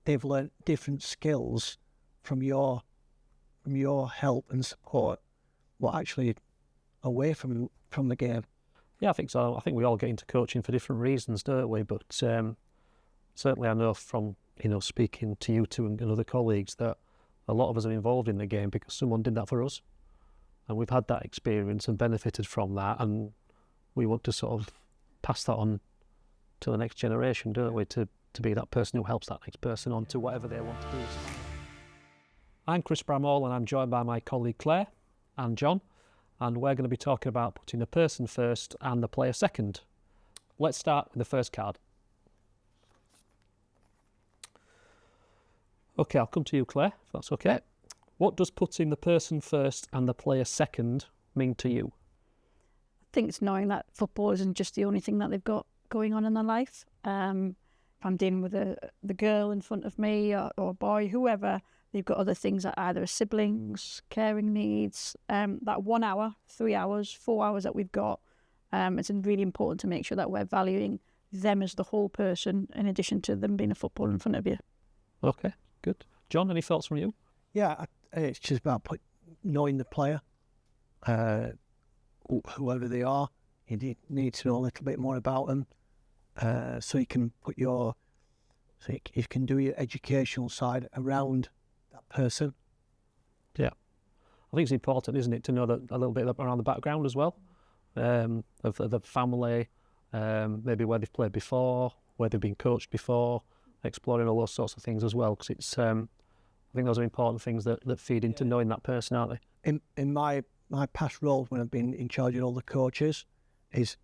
they've learned different skills from your help and support, what actually away from the game. Yeah, I think so. I think we all get into coaching for different reasons, don't we? But certainly I know from, speaking to you two and other colleagues that a lot of us are involved in the game because someone did that for us. And we've had that experience and benefited from that. And we want to sort of pass that on to the next generation, don't we? To be that person who helps that next person on to whatever they want to do. I'm Chris Brammall and I'm joined by my colleague Claire and John. And we're going to be talking about putting the person first and the player second. Let's start with the first card. Okay, I'll come to you, Claire, if that's okay. What does putting the person first and the player second mean to you? I think it's knowing that football isn't just the only thing that they've got going on in their life. If I'm dealing with the girl in front of me or a boy, whoever, they've got other things that either siblings, caring needs. That 1 hour, 3 hours, 4 hours that we've got, it's really important to make sure that we're valuing them as the whole person in addition to them being a football in front of you. Okay, good. John, any thoughts from you? Yeah, it's just about knowing the player, whoever they are. You need to know a little bit more about them, so you can you can do your educational side around that person. Yeah, I think it's important, isn't it, to know that a little bit around the background as well, of the family, maybe where they've played before, where they've been coached before, exploring all those sorts of things as well, because it's I think those are important things that feed into knowing that person, aren't they? In my past roles when I've been in charge of all the coaches, is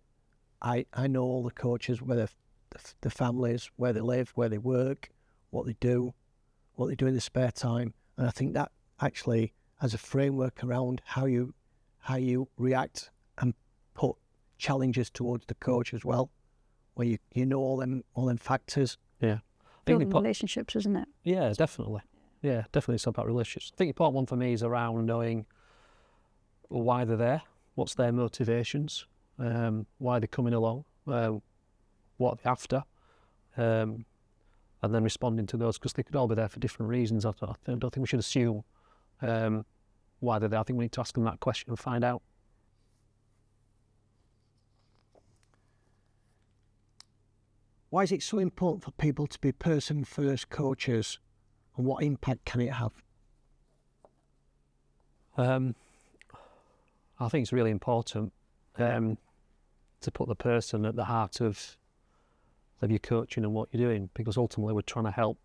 I know all the coaches, whether the families, where they live, where they work, what they do in their spare time, and I think that actually has a framework around how you react and put challenges towards the coach as well, where you know all them factors. Yeah, Building relationships, isn't it? Yeah, definitely. Yeah, definitely it's about relationships. I think the important one for me is around knowing why they're there, what's their motivations, why they're coming along, what they're after, and then responding to those, because they could all be there for different reasons. I don't think we should assume why they're there. I think we need to ask them that question and find out. Why is it so important for people to be person-first coaches, and what impact can it have? I think it's really important to put the person at the heart of your coaching and what you're doing, because ultimately we're trying to help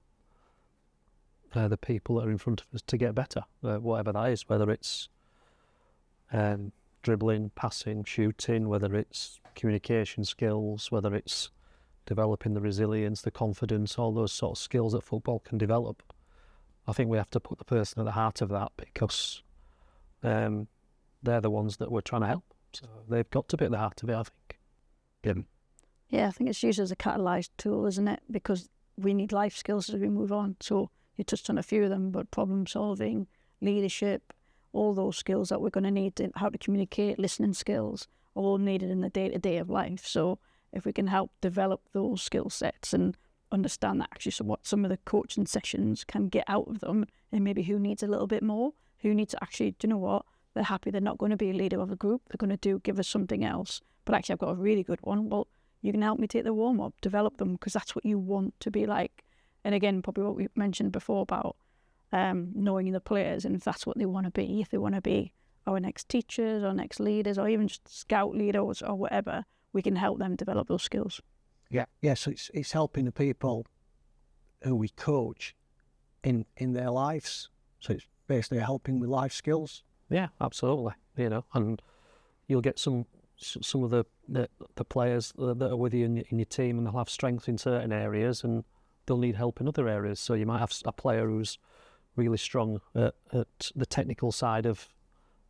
the people that are in front of us to get better, whatever that is, whether it's dribbling, passing, shooting, whether it's communication skills, whether it's developing the resilience, the confidence, all those sort of skills that football can develop. I think we have to put the person at the heart of that, because they're the ones that we're trying to help. So they've got to be at the heart of it, I think. Yeah, I think it's used as a catalysed tool, isn't it? Because we need life skills as we move on. So you touched on a few of them, but problem solving, leadership, all those skills that we're going to need, how to communicate, listening skills, are all needed in the day-to-day of life. So if we can help develop those skill sets and understand that actually what some of the coaching sessions can get out of them, and maybe who needs a little bit more, who needs to actually, do you know what, they're happy they're not going to be a leader of a group, they're going to give us something else, but actually I've got a really good one. Well, you can help me take the warm-up, develop them, because that's what you want to be like. And again, probably what we mentioned before about knowing the players, and if that's what they want to be, if they want to be our next teachers, our next leaders, or even just scout leaders or whatever, we can help them develop those skills. Yeah, so it's helping the people who we coach in their lives. So it's basically helping with life skills. Yeah, absolutely. And you'll get some of the players that are with you in your team, and they'll have strength in certain areas and they'll need help in other areas. So you might have a player who's really strong at the technical side of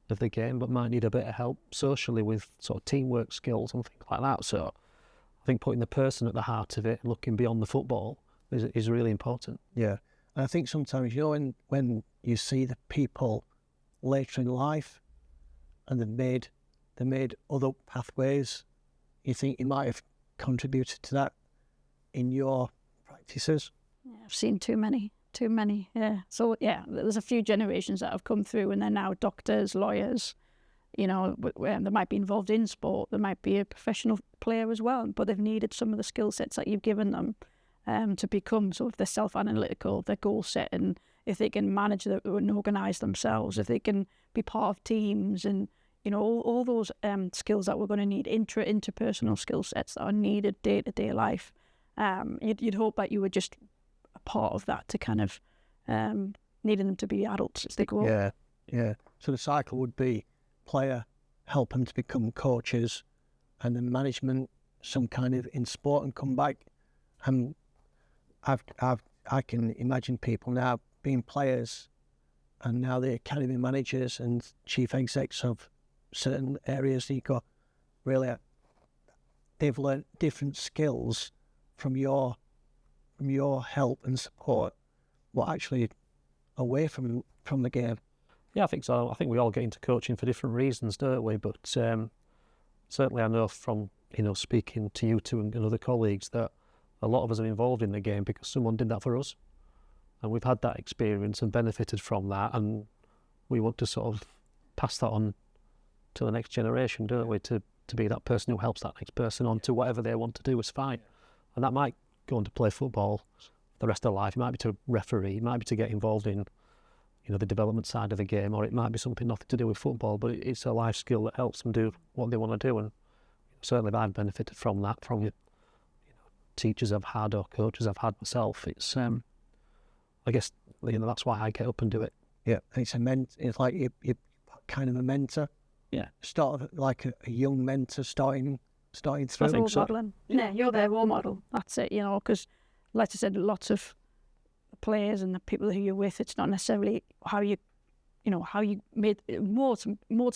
the game, but might need a bit of help socially with sort of teamwork skills and things like that. So I think putting the person at the heart of it, looking beyond the football, is really important. Yeah, and I think sometimes, when you see the people later in life and they've made other pathways, you think you might have contributed to that in your practices. Yeah, I've seen too many. Yeah. So yeah, there's a few generations that have come through, and they're now doctors, lawyers. You know, they might be involved in sport. They might be a professional player as well, but they've needed some of the skill sets that you've given them to become. So if they're self-analytical, they're goal-setting, if they can manage and organise themselves, if they can be part of teams, and you know all those skills that we're going to need, interpersonal skill sets that are needed day-to-day life. You'd hope that you were just a part of that to kind of needing them to be adults as they grow up. Yeah. So the cycle would be player, help them to become coaches, and then management, some kind of in sport, and come back. And I can imagine people now being players, and now they're academy managers and chief execs of certain areas. You go, really, they've learned different skills from your help and support, what actually away from the game. Yeah, I think so. I think we all get into coaching for different reasons, don't we? But certainly I know from speaking to you two and other colleagues that a lot of us are involved in the game because someone did that for us, and we've had that experience and benefited from that, and we want to sort of pass that on to the next generation, don't we? To be that person who helps that next person on to whatever they want to do is fine, and that might go on to play football the rest of their life. It might be to referee, it might be to get involved in the development side of the game, or it might be something nothing to do with football, but it's a life skill that helps them do what they want to do. And certainly I've benefited from that, from teachers I've had or coaches I've had myself. It's I guess that's why I get up and do it. Yeah, it's like you're kind of a mentor. Yeah, start of like a young mentor starting through. I think so. Modeling. Yeah, you're their role model. That's it. Because like I said, lots of players and the people who you're with, it's not necessarily how you made more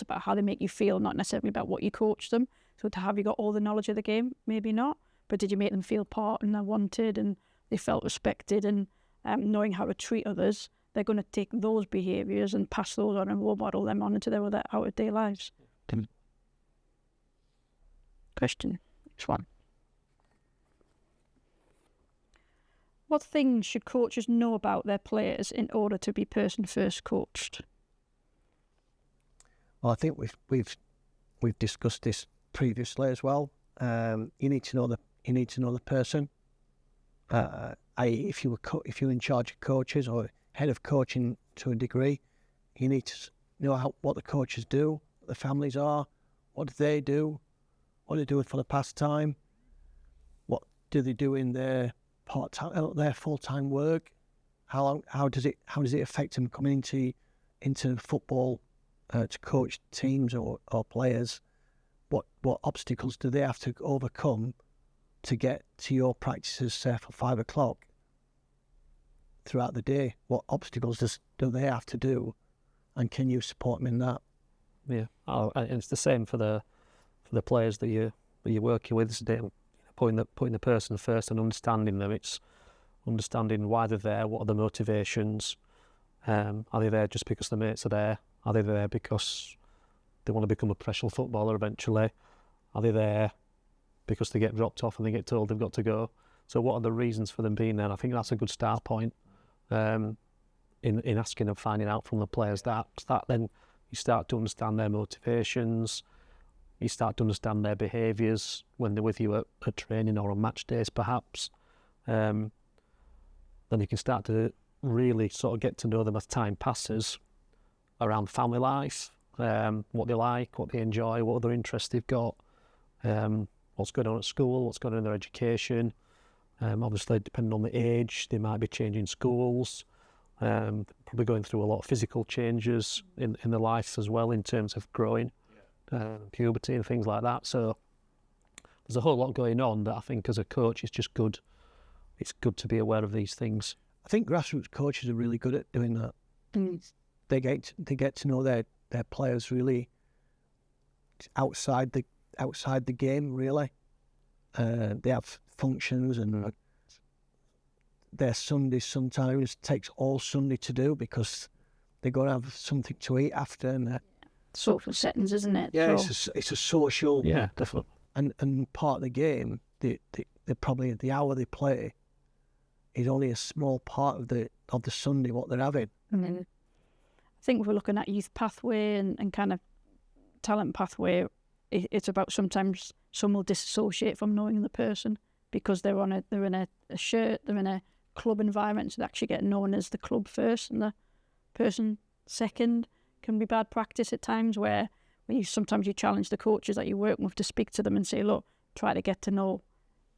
about how they make you feel, not necessarily about what you coach them. So have you got all the knowledge of the game? Maybe not, but did you make them feel part and they're wanted and they felt respected, and knowing how to treat others, they're going to take those behaviours and pass those on and role model them on into their other out-of-day lives. Question, next one. What things should coaches know about their players in order to be person first coached? Well, I think we've discussed this previously as well. You need to know the person. If you're in charge of coaches or head of coaching to a degree, you need to know what the coaches do, what the families are, what do they do, what do they do for the pastime, what do they do in their part-time, their full-time work. How does it affect them coming into football to coach teams or players? What obstacles do they have to overcome to get to your practices, say for 5 o'clock throughout the day? What obstacles do they have to do, and can you support them in that? Yeah, and it's the same for the players that you're working with. Putting the person first and understanding them. It's understanding why they're there, what are the motivations. Are they there just because their mates are there? Are they there because they want to become a professional footballer eventually? Are they there because they get dropped off and they get told they've got to go? So what are the reasons for them being there? And I think that's a good start point in asking and finding out from the players that then you start to understand their motivations. You start to understand their behaviours when they're with you at training or on match days, perhaps. Then you can start to really sort of get to know them as time passes around family life, what they like, what they enjoy, what other interests they've got, what's going on at school, what's going on in their education. Obviously, depending on the age, they might be changing schools, probably going through a lot of physical changes in their life as well in terms of growing. Puberty and things like that. So there's a whole lot going on that I think as a coach it's just good. It's good to be aware of these things. I think grassroots coaches are really good at doing that. They get to know their players really outside the game really. They have functions, and their Sundays sometimes takes all Sunday to do because they're going to have something to eat after, and social settings, isn't it? Yeah, so it's a social. Yeah, definitely. And part of the game, they probably the hour they play is only a small part of the Sunday what they're having. I think if we're looking at youth pathway and kind of talent pathway, it's about sometimes some will disassociate from knowing the person because they're in a shirt, they're in a club environment, so they actually get known as the club first and the person second. Can be bad practice at times where sometimes you challenge the coaches that you're working with to speak to them and say, look, try to get to know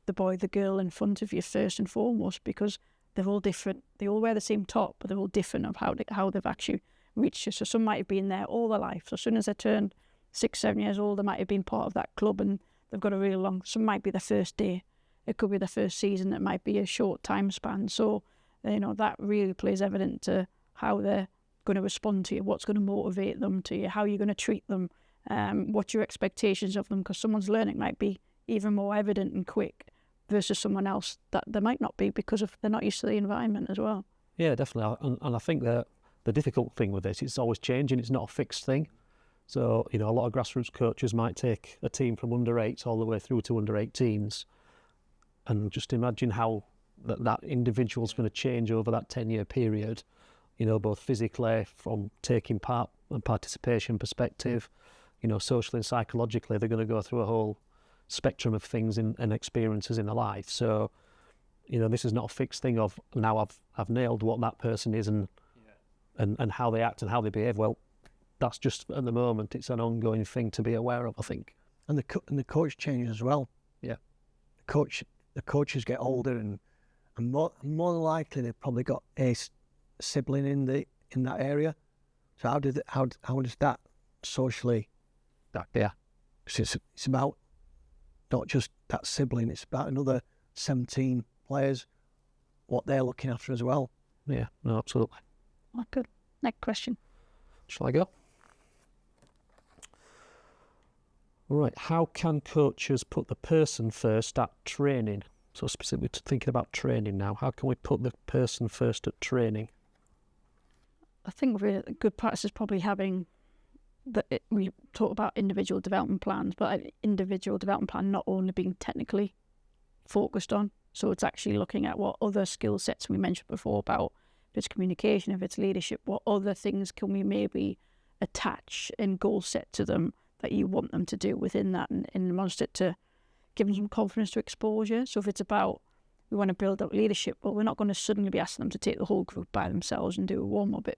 the boy, the girl in front of you first and foremost, because they're all different. They all wear the same top, but they're all different of how they've actually reached you. So some might have been there all their life. So as soon as they turned 6, 7 years old, they might have been part of that club and they've got a really long, some might be the first day. It could be the first season. It might be a short time span. So, that really plays evident to how they're going to respond to you, what's going to motivate them to you, how you're going to treat them, what your expectations of them, because someone's learning might be even more evident and quick versus someone else that they might not be because of they're not used to the environment as well. Yeah, definitely. And I think that the difficult thing with this, it's always changing. It's not a fixed thing. So, a lot of grassroots coaches might take a team from under 8s all the way through to under 18s. And just imagine how that individual's going to change over that 10-year period, both physically from taking part and participation perspective, socially and psychologically, they're going to go through a whole spectrum of things and experiences in their life. So, this is not a fixed thing of now I've nailed what that person is and how they act and how they behave. Well, that's just at the moment. It's an ongoing thing to be aware of, I think. And the coach changes as well. Yeah, the coaches get older and more than likely they've probably got a sibling in that area. So how does that socially? Yeah, It's about not just that sibling. It's about another 17 players, what they're looking after as well. Yeah, no, absolutely. Oh, good. Next question. Shall I go? All right. How can coaches put the person first at training? So specifically thinking about training now, how can we put the person first at training? I think a good practice is probably having we talk about individual development plans, but an individual development plan not only being technically focused on, so it's actually looking at what other skill sets we mentioned before about if it's communication, if it's leadership, what other things can we maybe attach and goal set to them that you want them to do within that and amongst it to give them some confidence to exposure. So if it's about we want to build up leadership, well, we're not going to suddenly be asking them to take the whole group by themselves and do a warm-up.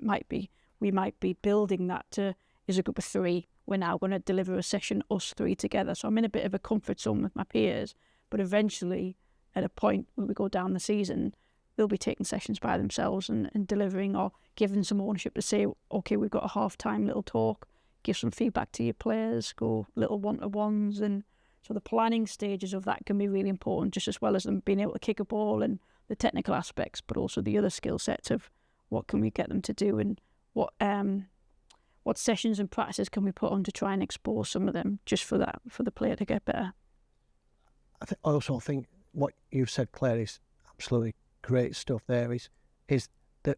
We might be building that to, is a group of 3, we're now going to deliver a session, us 3 together. So I'm in a bit of a comfort zone with my peers, but eventually at a point when we go down the season, they'll be taking sessions by themselves and delivering or giving some ownership to say, okay, we've got a half-time little talk, give some feedback to your players, go little one-to-ones. And so the planning stages of that can be really important, just as well as them being able to kick a ball and the technical aspects, but also the other skill sets of what can we get them to do and what sessions and practices can we put on to try and expose some of them just for the player to get better. I also think what you've said, Claire, is absolutely great stuff there. Is that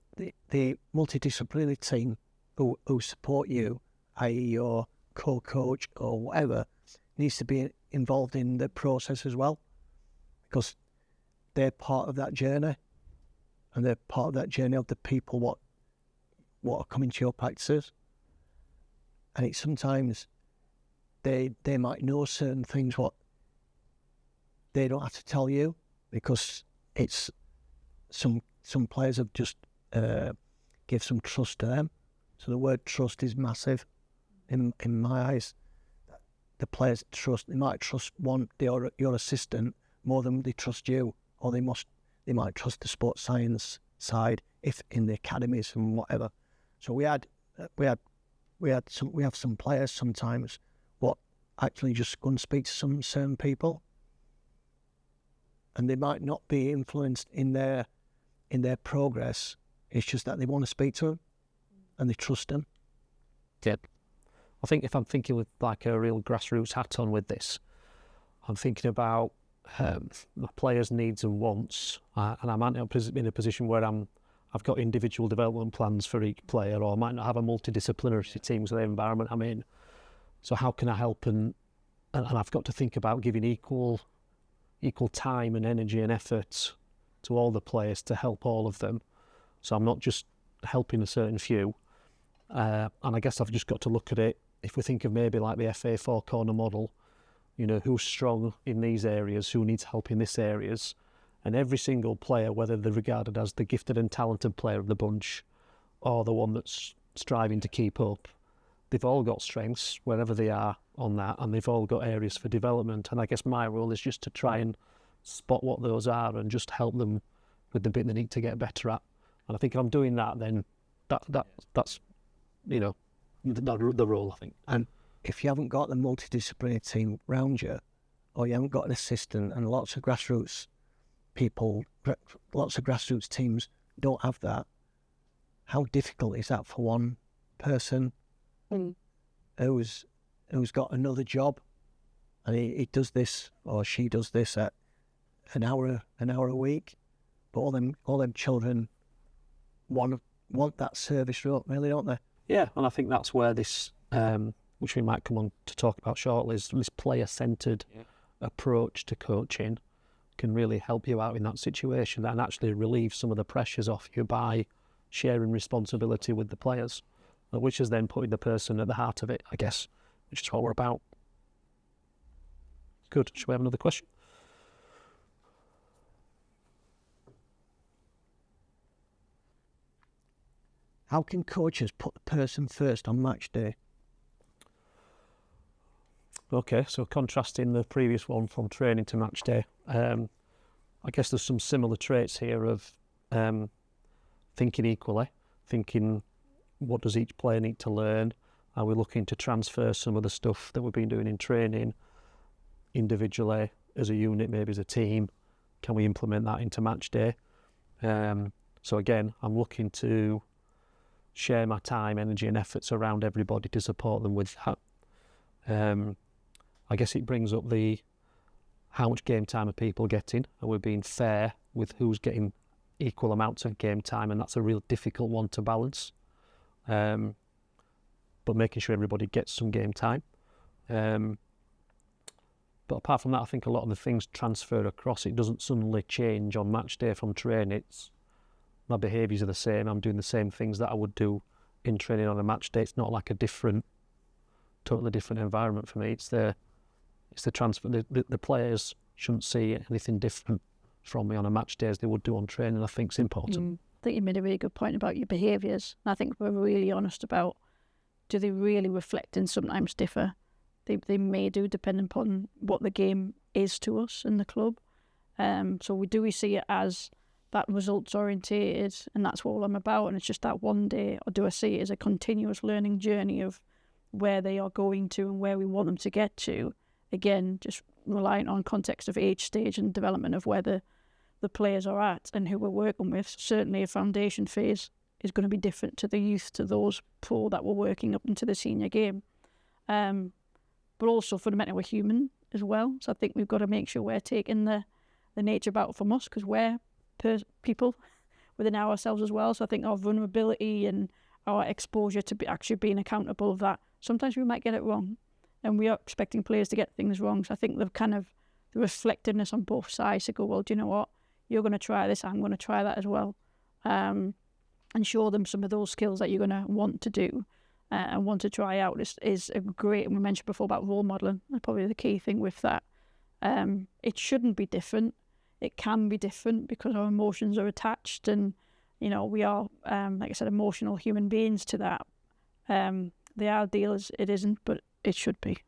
the multidisciplinary team who support you, i.e. your co-coach or whatever, needs to be involved in the process as well, because they're part of that journey, and they're part of that journey of the people what are coming to your practices. And it's sometimes they might know certain things what they don't have to tell you, because it's some players have just give some trust to them. So the word trust is massive in my eyes. The players trust, they might trust your assistant more than they trust you, or they might trust the sports science side if in the academies and whatever. So we have some players sometimes what actually just go and speak to some certain people, and they might not be influenced in their progress. It's just that they want to speak to them and they trust them. Yeah. I think if I'm thinking with like a real grassroots hat on with this, I'm thinking about the players' needs and wants, and I might not be in a position where I've got individual development plans for each player, or I might not have a multidisciplinary team with the environment I'm in. So how can I help? And I've got to think about giving equal time and energy and effort to all the players to help all of them. So I'm not just helping a certain few. And I guess I've just got to look at it, if we think of maybe like the FA four-corner model, you know, who's strong in these areas, who needs help in these areas. And every single player, whether they're regarded as the gifted and talented player of the bunch or the one that's striving to keep up, they've all got strengths wherever they are on that, and they've all got areas for development. And I guess my role is just to try and spot what those are and just help them with the bit they need to get better at. And I think if I'm doing that, then that's you know, the role, I think. And if you haven't got the multidisciplinary team round you, or you haven't got an assistant, and lots of grassroots people, lots of grassroots teams don't have that, how difficult is that for one person who's got another job, and he does this or she does this at an hour a week, but all them children want that service really, don't they? Yeah, and I think that's where this, which we might come on to talk about shortly, is this player-centred approach to coaching can really help you out in that situation and actually relieve some of the pressures off you by sharing responsibility with the players, which is then putting the person at the heart of it, I guess, which is what we're about. Good. Should we have another question? How can coaches put the person first on match day? Okay, so contrasting the previous one from training to match day, I guess there's some similar traits here of thinking equally, thinking what does each player need to learn? Are we looking to transfer some of the stuff that we've been doing in training individually, as a unit, maybe as a team? Can we implement that into match day? So again, I'm looking to share my time, energy and efforts around everybody to support them with that. I guess it brings up the how much game time are people getting, and we're being fair with who's getting equal amounts of game time, and that's a real difficult one to balance. But making sure everybody gets some game time. But apart from that, I think a lot of the things transfer across. It doesn't suddenly change on match day from training. My behaviours are the same. I'm doing the same things that I would do in training on a match day. It's not like a totally different environment for me. It's the transfer. The players shouldn't see anything different from me on a match day as they would do on training. I think it's important. I think you made a really good point about your behaviours. And I think we're really honest about, do they really reflect and sometimes differ? They may do, depending upon what the game is to us in the club. So we see it as that results orientated, and that's all I'm about, and it's just that one day, or do I see it as a continuous learning journey of where they are going to and where we want them to get to? Again, just relying on context of age, stage and development of where the players are at and who we're working with. Certainly a foundation phase is going to be different to the youth, to those pro that we're working up into the senior game. But also fundamentally we're human as well. So I think we've got to make sure we're taking the nature about from us, because we're people within ourselves as well. So I think our vulnerability and our exposure to be actually being accountable of that, sometimes we might get it wrong, and we are expecting players to get things wrong. So I think the reflectiveness on both sides to go, well, do you know what, you're going to try this, I'm going to try that as well, and show them some of those skills that you're going to want to do and want to try out is a great, and we mentioned before about role modelling, that's probably the key thing with that. It shouldn't be different. It can be different because our emotions are attached, and we are, like I said, emotional human beings to that. The ideal is it isn't, but it should be.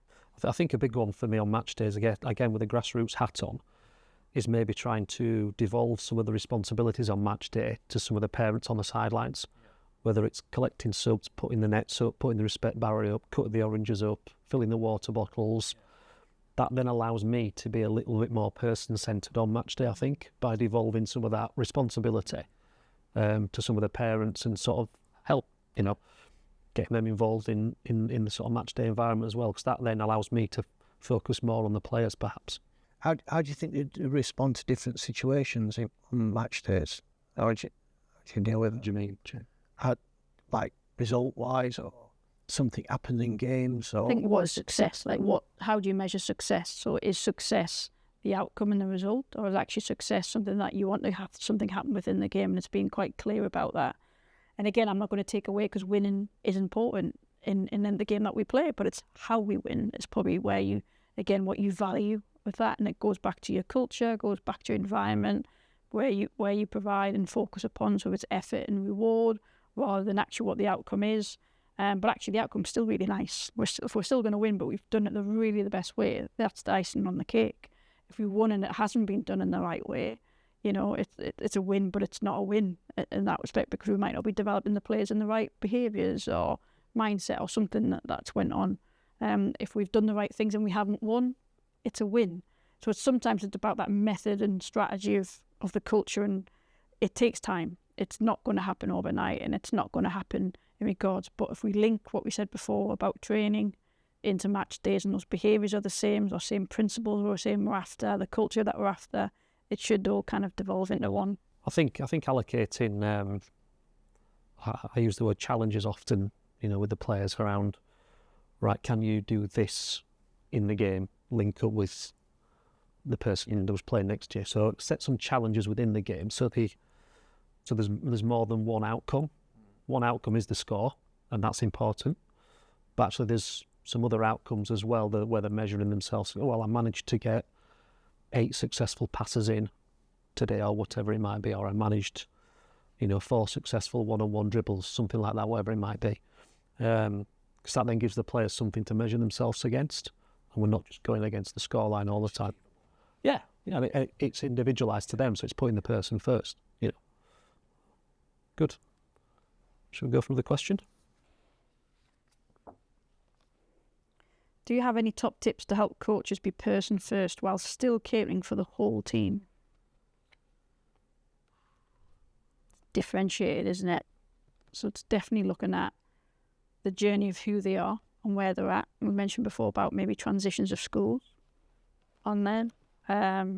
I think a big one for me on match days, again with the grassroots hat on, is maybe trying to devolve some of the responsibilities on match day to some of the parents on the sidelines. Whether it's collecting subs, putting the nets up, putting the respect barrier up, cutting the oranges up, filling the water bottles. That then allows me to be a little bit more person-centred on match day, I think, by devolving some of that responsibility to some of the parents and sort of help, getting them involved in the sort of match day environment as well, because that then allows me to focus more on the players, perhaps. How do you think they respond to different situations on match days? How do you deal with it? What do you mean? Like result-wise, or something happened in games? Or I think what is success? How do you measure success? So is success the outcome and the result, or is actually success something that you want to have something happen within the game? And it's been quite clear about that. And again, I'm not going to take away, because winning is important in the game that we play, but it's how we win. It's probably where you, again, what you value with that, and it goes back to your culture, goes back to your environment, where you provide and focus upon. So it's effort and reward rather than actually what the outcome is. But actually, the outcome's still really nice. We're still going to win, but we've done it the best way. That's the icing on the cake. If we won and it hasn't been done in the right way, you know, it's a win, but it's not a win in that respect, because we might not be developing the players in the right behaviours or mindset or something that's went on. If we've done the right things and we haven't won, it's a win. So sometimes it's about that method and strategy of the culture, and it takes time. It's not going to happen overnight, and it's not going to happen in regards. But if we link what we said before about training into match days, and those behaviours are the same principles we're saying we're after, the culture that we're after, it should all kind of devolve into one. I think allocating, I use the word challenges often, you know, with the players around, right, can you do this in the game, link up with the person that was playing next to you. So set some challenges within the game, so there's more than one outcome. One outcome is the score, and that's important. But actually there's some other outcomes as well where they're measuring themselves. Well, I managed to get 8 successful passes in today, or whatever it might be, or I managed, you know, 4 successful one-on-one dribbles, something like that, whatever it might be. Because that then gives the players something to measure themselves against, and we're not just going against the scoreline all the time. Yeah, I mean, it's individualised to them, so it's putting the person first, you know. Good. Should we go for the question? Do you have any top tips to help coaches be person first while still catering for the whole team? Differentiated, isn't it? So it's definitely looking at the journey of who they are and where they're at. We mentioned before about maybe transitions of schools on them,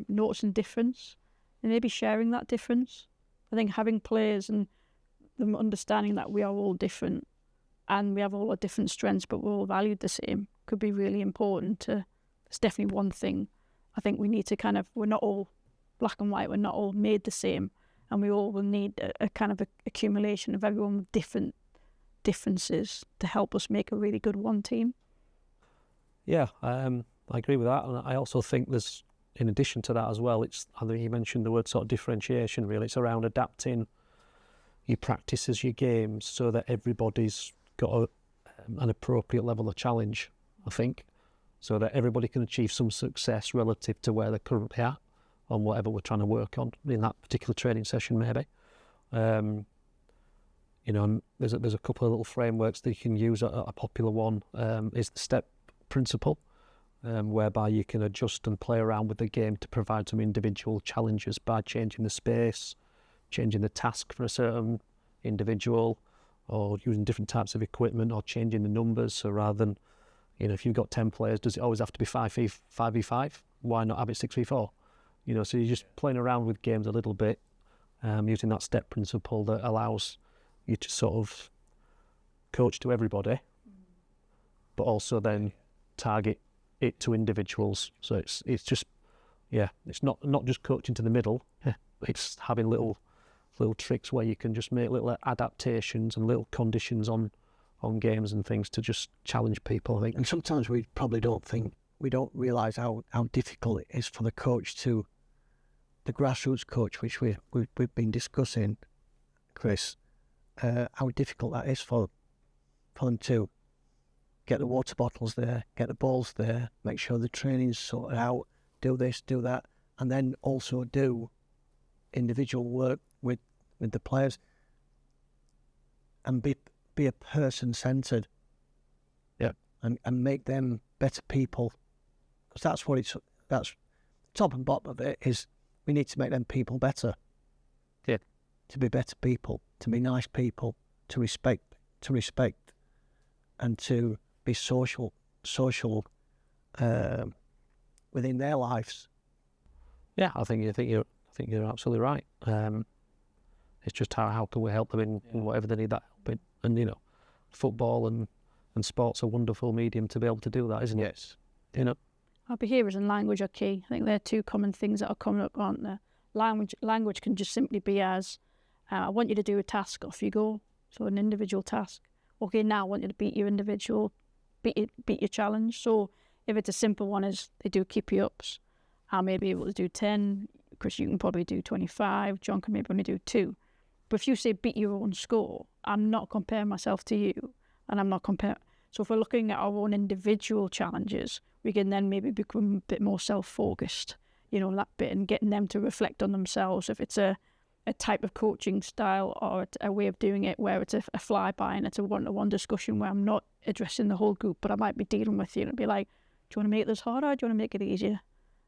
noticing difference and maybe sharing that difference. I think having players and them understanding that we are all different and we have all our different strengths, but we're all valued the same, could be really important. It's definitely one thing. I think we need to we're not all black and white, we're not all made the same, and we all will need a kind of accumulation of everyone with different differences to help us make a really good one team. Yeah, I agree with that. And I also think there's, in addition to that as well, I think you mentioned the word sort of differentiation, really. It's around adapting your practices, your games, so that everybody's got an appropriate level of challenge, I think, so that everybody can achieve some success relative to where they're currently at on whatever we're trying to work on in that particular training session, maybe. You know, and there's a couple of little frameworks that you can use. A popular one is the step principle, whereby you can adjust and play around with the game to provide some individual challenges by changing the space, changing the task for a certain individual, or using different types of equipment, or changing the numbers. So rather than, you know, if you've got 10 players, does it always have to be 5v5? Why not have it 6v4? You know, so you're just playing around with games a little bit, using that step principle that allows you to sort of coach to everybody, but also then target it to individuals. So it's just, yeah, it's not just coaching to the middle. It's having little tricks where you can just make little adaptations and little conditions on games and things to just challenge people, I think. And sometimes we probably we don't realise how difficult it is for the coach the grassroots coach, which we've been discussing, Chris, how difficult that is for them to get the water bottles there, get the balls there, make sure the training's sorted out, do this, do that, and then also do individual work with the players and be a person-centred. Yeah. And make them better people. Because that's top and bottom of it is we need to make them people better. Yeah. To be better people, to be nice people, to respect and to be social within their lives. Yeah, I think you're absolutely right. It's just how can we help them in whatever they need that help in. And, you know, football and sport's a wonderful medium to be able to do that, isn't it? Yes. You know? Our behaviours and language are key. I think they're two common things that are coming up, aren't there? Language can just simply be as, I want you to do a task, off you go. So an individual task. Okay, now I want you to beat your beat your challenge. So if it's a simple one as they do keepy ups, I may be able to do 10, Chris, you can probably do 25, John can maybe only do 2. But if you say beat your own score, I'm not comparing myself to you, and I'm not comparing. So if we're looking at our own individual challenges, we can then maybe become a bit more self-focused, that bit, and getting them to reflect on themselves. If it's a type of coaching style or a way of doing it where it's a flyby and it's a one-to-one discussion where I'm not addressing the whole group, but I might be dealing with you and be like, do you want to make this harder or do you want to make it easier?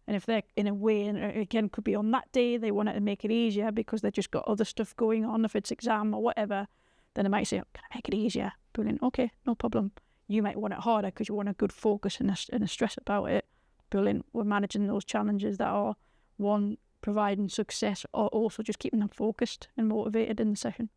And if they're in a way, and again, could be on that day, they wanted to make it easier because they've just got other stuff going on, if it's exam or whatever, then they might say, can I make it easier? Brilliant. Okay, no problem. You might want it harder because you want a good focus and a stress about it. Brilliant. We're managing those challenges that are, one, providing success, or also just keeping them focused and motivated in the session.